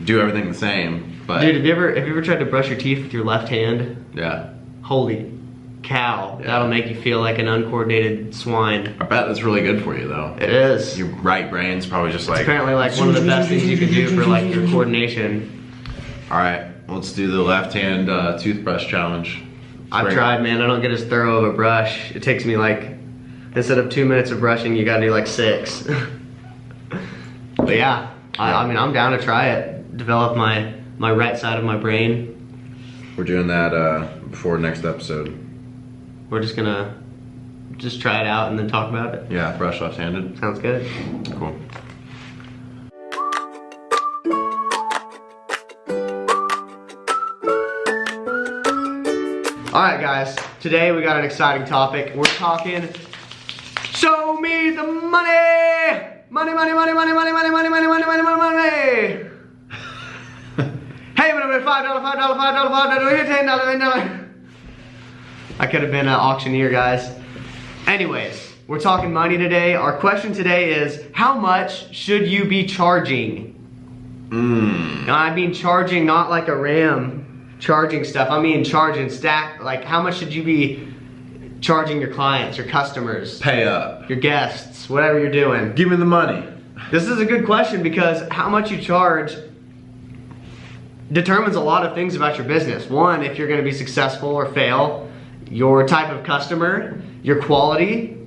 do everything the same. But dude, have you ever tried to brush your teeth with your left hand? yeah. Holy cow, Yeah. that'll make you feel like an uncoordinated swine. I bet that's really good for you though. It is. Your right brain's probably just like. Apparently like one of the best things you can do for like your coordination. All right, let's do the left hand toothbrush challenge. I've tried, man. I don't get as thorough of a brush. It takes me like, instead of 2 minutes of brushing, you gotta do like 6. But yeah, I mean, I'm down to try it. Develop my right side of my brain. We're doing that before next episode. We're just gonna try it out and then talk about it. Yeah, brush left-handed. Sounds good. Cool. All right, guys. Today we got an exciting topic. We're talking, show me the money! Money, money, money, money, money, money, money, money, money, money, money, money. Hey, $5, $5, here, $10, I could have been an auctioneer, guys. Anyways, we're talking money today. Our question today is, how much should you be charging? And I mean charging, not like a RAM charging stuff. I mean charging stack. Like, how much should you be charging your clients, your customers, Pay up. your guests, whatever you're doing? Give me the money. This is a good question because how much you charge determines a lot of things about your business. One, if you're going to be successful or fail, your type of customer, your quality.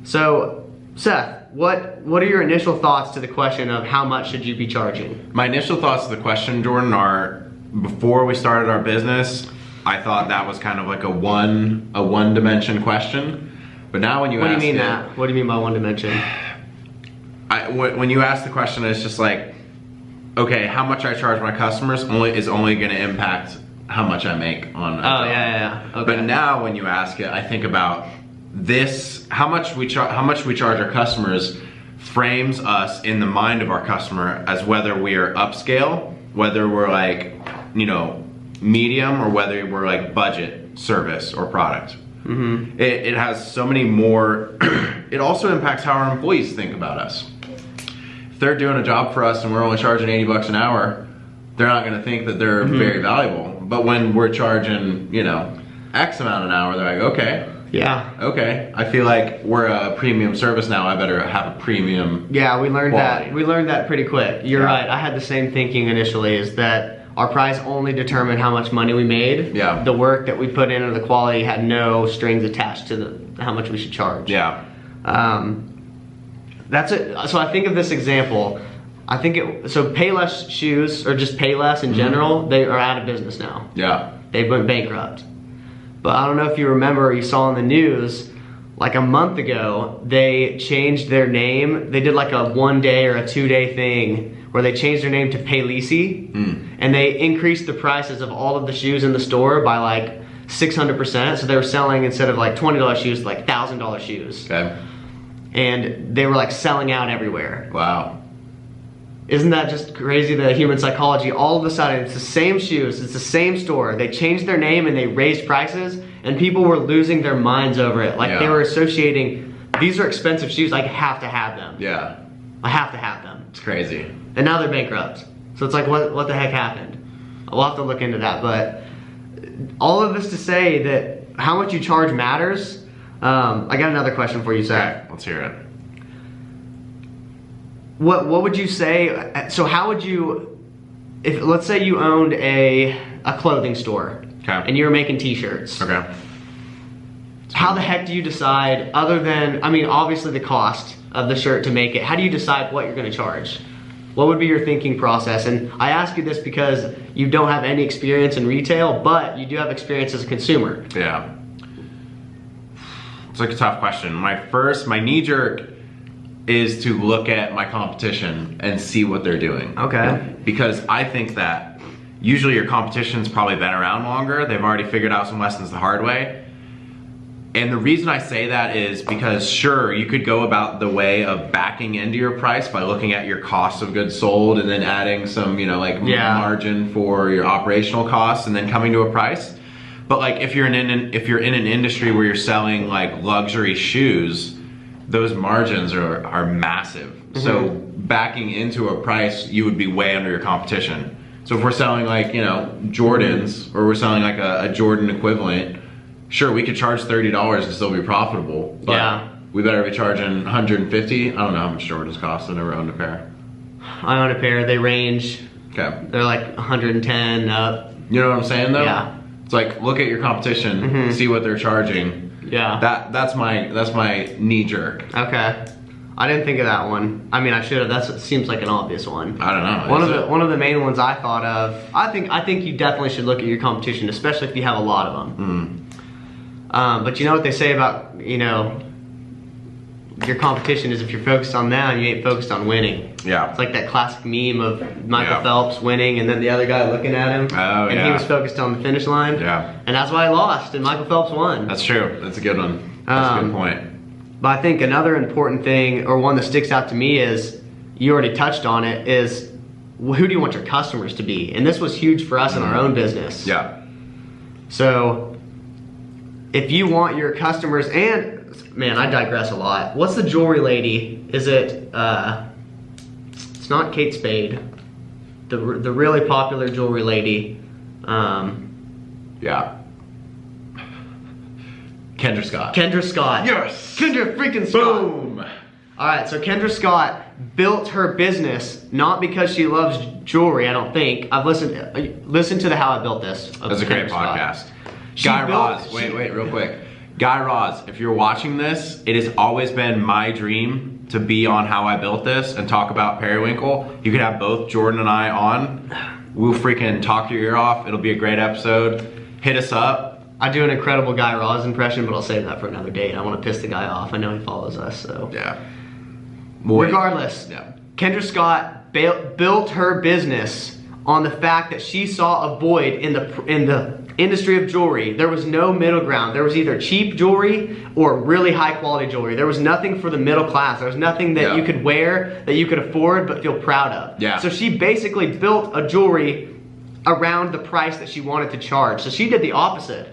So, Seth, what are your initial thoughts to the question of how much should you be charging? My initial thoughts to the question, Jordan, are before we started our business, I thought that was kind of like a one dimension question. But now when you ask What do you mean it, that? What do you mean by one dimension? when you ask the question, it's just like, okay, how much I charge my customers is only going to impact how much I make on a job. Yeah. Okay. But now when you ask it, I think about this, how much we charge our customers frames us in the mind of our customer as whether we are upscale, whether we're like, you know, medium, or whether we're like budget service or product. Mm-hmm. It has so many more, it also impacts how our employees think about us. If they're doing a job for us and we're only charging $80 an hour, they're not gonna think that they're very valuable. But when we're charging, you know, X amount an hour, they're like, okay. Yeah. Okay, I feel like we're a premium service now, I better have a premium. Yeah, we learned quality. that. We learned that pretty quick. You're right. I had the same thinking initially, is that our price only determined how much money we made. Yeah. The work that we put in or the quality had no strings attached to how much we should charge. Yeah. That's it. So I think of this example. I think so Payless shoes, or just Payless in general, they are out of business now. Yeah. They went bankrupt. But I don't know if you remember or you saw in the news, like a month ago, they changed their name. They did like a 1 day or a 2 day thing where they changed their name to Paylisi, and they increased the prices of all of the shoes in the store by like 600%. So they were selling, instead of like $20 shoes, like $1,000 shoes. Okay. And they were like selling out everywhere. Wow. Isn't that just crazy, the human psychology? All of a sudden, it's the same shoes, it's the same store. They changed their name and they raised prices, and people were losing their minds over it. Like they were associating, these are expensive shoes, I have to have them. Yeah. I have to have them. It's crazy. And now they're bankrupt. So it's like, what the heck happened? We'll have to look into that. But all of this to say that how much you charge matters. I got another question for you, Zach. Okay, let's hear it. What would you say, so how would you, if let's say you owned a clothing store, and you were making t-shirts. Okay. How the heck do you decide, other than, I mean, obviously the cost of the shirt to make it, how do you decide what you're gonna charge? What would be your thinking process? And I ask you this because you don't have any experience in retail, but you do have experience as a consumer. Yeah. It's like a tough question. My knee jerk is to look at my competition and see what they're doing. Okay. Because I think that usually your competition's probably been around longer. They've already figured out some lessons the hard way. And the reason I say that is because sure, you could go about the way of backing into your price by looking at your cost of goods sold and then adding some, you know, like margin for your operational costs and then coming to a price. But like if you're in an industry where you're selling like luxury shoes, those margins are massive. So backing into a price, you would be way under your competition. So if we're selling like, Jordans, or we're selling like a Jordan equivalent, sure, we could charge $30 and still be profitable. But Yeah. we better be charging $150. I don't know how much Jordans cost. I never owned a pair. I own a pair. They range. Okay. They're like 110 up. You know what I'm saying though? Yeah. It's like, look at your competition, see what they're charging. Yeah. That's my knee jerk. Okay. I didn't think of that one. I mean, I should have. That seems like an obvious one. I don't know. One of the main ones I thought of. I think you definitely should look at your competition, especially if you have a lot of them. But you know what they say about your competition is if you're focused on them, you ain't focused on winning. Yeah. It's like that classic meme of Michael Yeah. Phelps winning and then the other guy looking at him. Oh, and yeah. he was focused on the finish line. Yeah. And that's why he lost and Michael Phelps won. That's true. That's a good one. That's a good point. But I think another important thing, or one that sticks out to me, is you already touched on it, is who do you want your customers to be? And this was huge for us in our own business. Yeah. So if you want your customers, and man, I digress a lot. What's the jewelry lady? Is it, it's not Kate Spade, the really popular jewelry lady. Yeah. Kendra Scott. Kendra Scott. Yes. Kendra freaking Scott. Boom. All right, so Kendra Scott built her business not because she loves jewelry. I don't think. I've listened to the How I Built This. That's a great Kendra Scott. podcast. She Guy built- Raz. Wait, real quick. Guy Raz, if you're watching this, it has always been my dream to be on How I Built This and talk about periwinkle. You could have both Jordan and I on. We'll freaking talk your ear off. It'll be a great episode. Hit us up. I do an incredible Guy Raz impression, but I'll save that for another date. I want to piss the guy off. I know he follows us, so. Yeah. Regardless, Yeah. Kendra Scott built her business on the fact that she saw a void in the industry of jewelry. There was no middle ground. There was either cheap jewelry or really high quality jewelry. There was nothing for the middle class. There was nothing that you could wear, that you could afford but feel proud of. Yeah. So she basically built a jewelry around the price that she wanted to charge. So she did the opposite.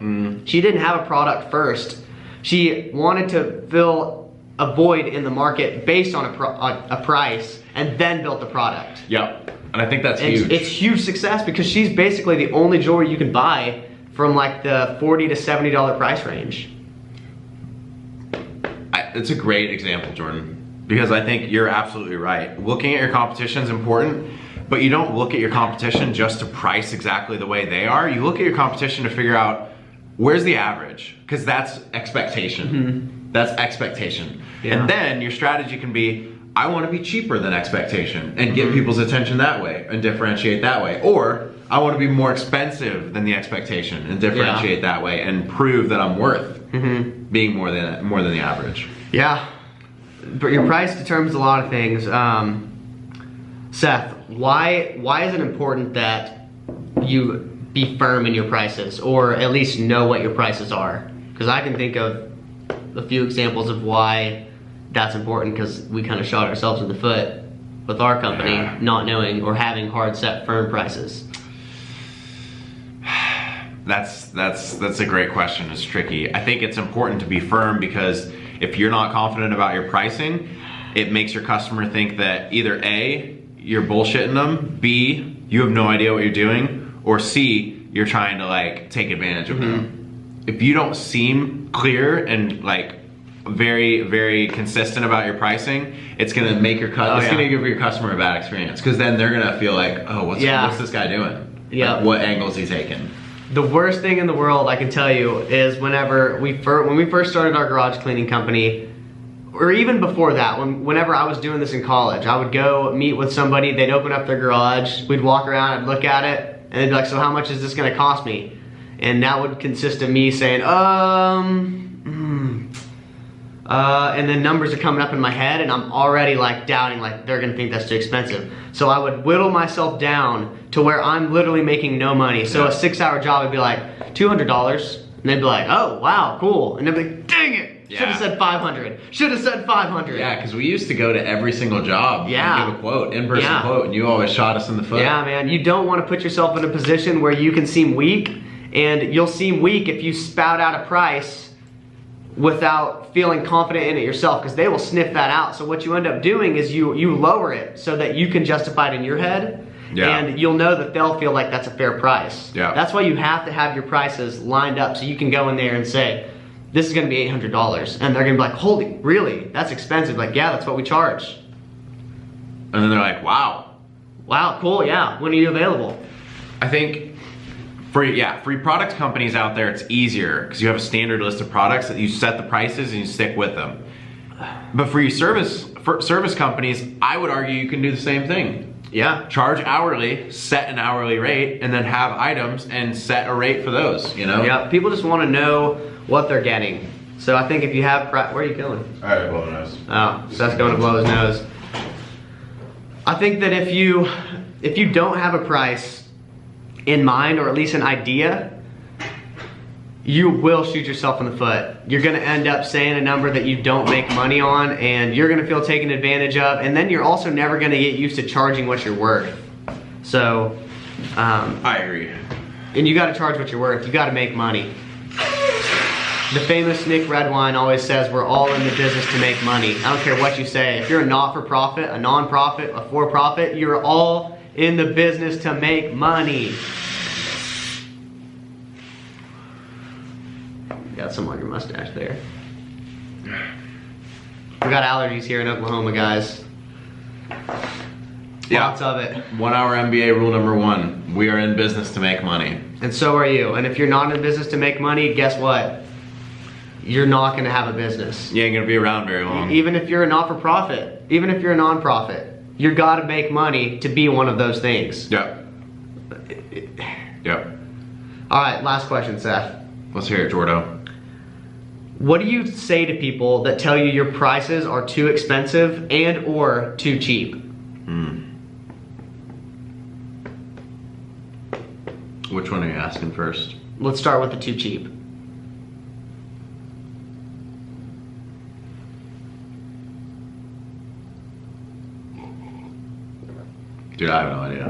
She didn't have a product first. She wanted to fill a void in the market based on a price and then built the product. Yep. And I think that's And huge. it's huge success because she's basically the only jewelry you can buy from like the $40 to $70 price range. It's a great example, Jordan, because I think you're absolutely right. Looking at your competition is important, but you don't look at your competition just to price exactly the way they are. You look at your competition to figure out where's the average, because that's expectation. That's expectation. Yeah. And then your strategy can be, I want to be cheaper than expectation and get people's attention that way and differentiate that way. Or I want to be more expensive than the expectation and differentiate that way and prove that I'm worth being more than the average. Yeah, but your price determines a lot of things. Seth, why is it important that you be firm in your prices, or at least know what your prices are? Because I can think of a few examples of why that's important, because we kind of shot ourselves in the foot with our company not knowing or having hard set firm prices. That's a great question. It's tricky. I think it's important to be firm because if you're not confident about your pricing, it makes your customer think that either A, you're bullshitting them, B, you have no idea what you're doing, or C, you're trying to like take advantage of them. If you don't seem clear and like very, very consistent about your pricing, it's gonna make your gonna give your customer a bad experience, because then they're gonna feel like, oh, what's this guy doing? Yeah. Like, what angles he taking? The worst thing in the world, I can tell you, is when we first started our garage cleaning company, or even before that, whenever I was doing this in college, I would go meet with somebody, they'd open up their garage, we'd walk around, I'd look at it, and they'd be like, so how much is this gonna cost me? And that would consist of me saying, and then numbers are coming up in my head, and I'm already like doubting, like they're gonna think that's too expensive. So I would whittle myself down to where I'm literally making no money. So a 6-hour job would be like $200, and they'd be like, oh wow, cool, and they'd be like, dang it, should have said 500. Should have said 500. Yeah, because we used to go to every single job Yeah. and give a quote, in-person quote, and you always shot us in the foot. Yeah, man, you don't want to put yourself in a position where you can seem weak, and you'll seem weak if you spout out a price without feeling confident in it yourself, because they will sniff that out. So what you end up doing is you lower it so that you can justify it in your head. Yeah. And you'll know that they'll feel like that's a fair price. Yeah. That's why you have to have your prices lined up so you can go in there and say, this is gonna be $800. And they're gonna be like, holy, really? That's expensive. Like, yeah, that's what we charge. And then they're like, wow. Wow, cool, yeah. When are you available? I think free product companies out there, it's easier because you have a standard list of products that you set the prices and you stick with them. But for service companies, I would argue you can do the same thing. Yeah. Charge hourly, set an hourly rate, and then have items and set a rate for those, you know? Yeah, people just want to know what they're getting. So I think if you have, where are you going? All right, blow nose. Oh, so that's going to blow his nose. I think that if you don't have a price in mind, or at least an idea, you will shoot yourself in the foot. You're gonna end up saying a number that you don't make money on, and you're gonna feel taken advantage of, and then you're also never gonna get used to charging what you're worth. So, I agree. and you gotta charge what you're worth. You gotta make money. The famous Nick Redwine always says, we're all in the business to make money. I don't care what you say. If you're a not-for-profit, a non-profit, a for-profit, you're all in the business to make money. Got some on your mustache there. We got allergies here in Oklahoma, guys. Yeah. Lots of it. 1 hour MBA rule number 1. We are in business to make money. And so are you. And if you're not in business to make money, guess what? You're not gonna have a business. You ain't gonna be around very long. Even if you're a not-for-profit, even if you're a non-profit, you gotta make money to be one of those things. Yep. Yep. All right, last question, Seth. Let's hear it, Jordo. What do you say to people that tell you your prices are too expensive and or too cheap? Which one are you asking first? Let's start with the too cheap. Dude, I have no idea.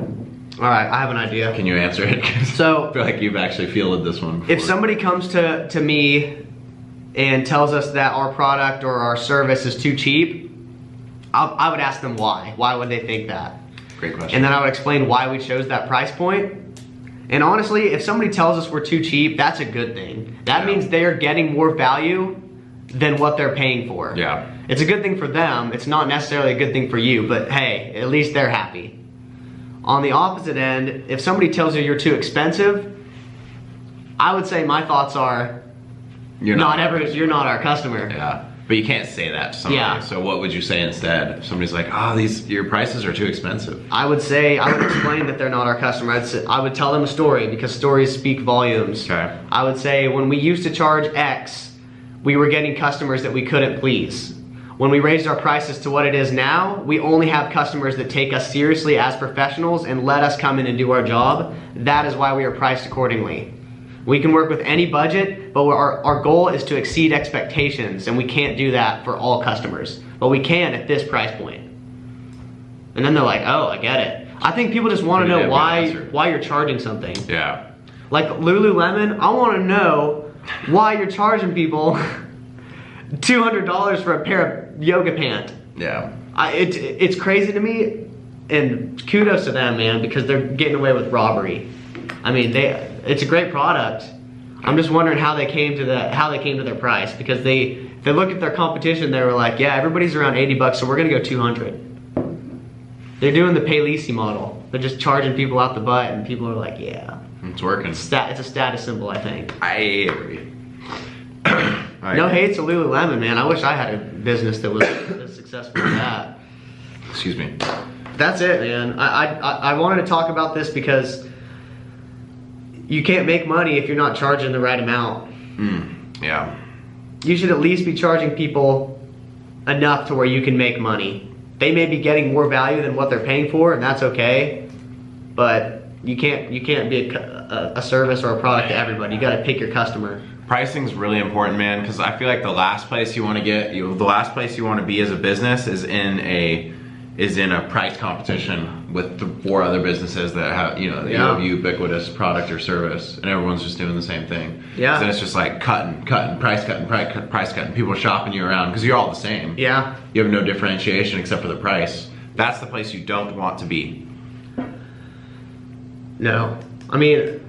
All right, I have an idea. Can you answer it? 'Cause So, I feel like you've actually fielded this one before. if somebody comes to me and tells us that our product or our service is too cheap, I would ask them why. Why would they think that? Great question. And then I would explain why we chose that price point. And honestly, if somebody tells us we're too cheap, that's a good thing. That means they're getting more value than what they're paying for. Yeah. It's a good thing for them. It's not necessarily a good thing for you, but hey, at least they're happy. On the opposite end, if somebody tells you you're too expensive, I would say my thoughts are, you're not our customer. Yeah. But you can't say that to somebody. Yeah. So what would you say instead? If somebody's like, oh, your prices are too expensive. I would explain that they're not our customer. I would tell them a story, because stories speak volumes. Okay. I would say, when we used to charge X, we were getting customers that we couldn't please. When we raised our prices to what it is now, we only have customers that take us seriously as professionals and let us come in and do our job. That is why we are priced accordingly. We can work with any budget, but our goal is to exceed expectations, and we can't do that for all customers. But we can at this price point. And then they're like, oh, I get it. I think people just want to know why you're charging something. Yeah. Like Lululemon, I want to know why you're charging people $200 for a pair of yoga pants. Yeah. It's crazy to me, and kudos to them, man, because they're getting away with robbery. I mean, it's a great product. I'm just wondering how they came to their price, because if they look at their competition, they were like, yeah, everybody's around $80, so we're gonna go 200. They're doing the Paylisi model. They're just charging people out the butt, and people are like, yeah. It's working. It's a status symbol, I think. I agree. No hate to Lululemon, man. I wish I had a business that was as successful as that. Excuse me. That's it, man. I wanted to talk about this because you can't make money if you're not charging the right amount. Yeah. You should at least be charging people enough to where you can make money. They may be getting more value than what they're paying for, and that's okay. But you can't be a service or a product to everybody. You got to pick your customer. Pricing's really important, man, because I feel like the last place you want to be as a business is in is in a price competition with the 4 other businesses that have, you know, you have ubiquitous product or service, and everyone's just doing the same thing. Yeah. So it's just like cutting, price cutting. People are shopping you around because you're all the same. Yeah. You have no differentiation except for the price. That's the place you don't want to be. No. I mean,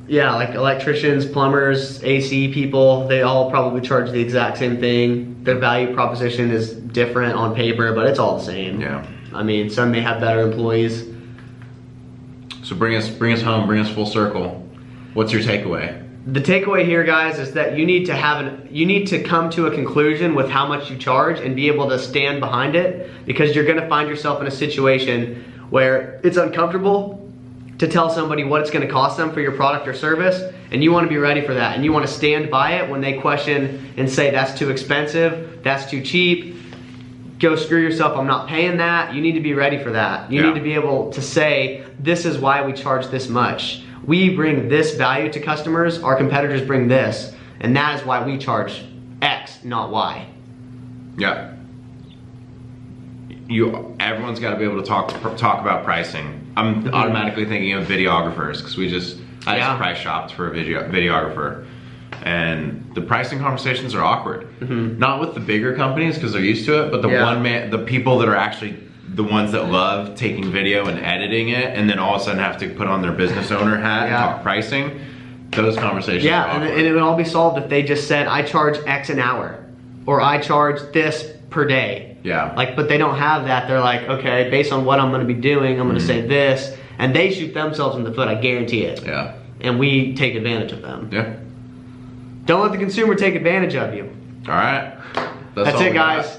yeah, like electricians, plumbers, AC people, they all probably charge the exact same thing. Their value proposition is different on paper, but it's all the same. Yeah. I mean, some may have better employees. So bring us home, bring us full circle. What's your takeaway? The takeaway here, guys, is that you need to come to a conclusion with how much you charge and be able to stand behind it, because you're gonna find yourself in a situation where it's uncomfortable to tell somebody what it's going to cost them for your product or service, and you want to be ready for that, and you want to stand by it when they question and say that's too expensive, that's too cheap, go screw yourself, I'm not paying that. You need to be ready for that. You need to be able to say, this is why we charge this much. We bring this value to customers, our competitors bring this, and that is why we charge X, not Y. Yeah. Everyone's got to be able to talk about pricing. I'm automatically thinking of videographers because I just price shopped for a videographer, and the pricing conversations are awkward. Not with the bigger companies because they're used to it, but the people that are actually the ones that love taking video and editing it, and then all of a sudden have to put on their business owner hat and talk pricing. Those conversations. Yeah, are awkward. and it would all be solved if they just said, I charge X an hour, or I charge this per day. Yeah. Like, but they don't have that. They're like, okay, based on what I'm going to be doing, I'm going to say this, and they shoot themselves in the foot. I guarantee it. Yeah. And we take advantage of them. Yeah. Don't let the consumer take advantage of you. All right. That's it, guys.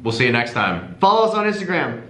We'll see you next time. Follow us on Instagram.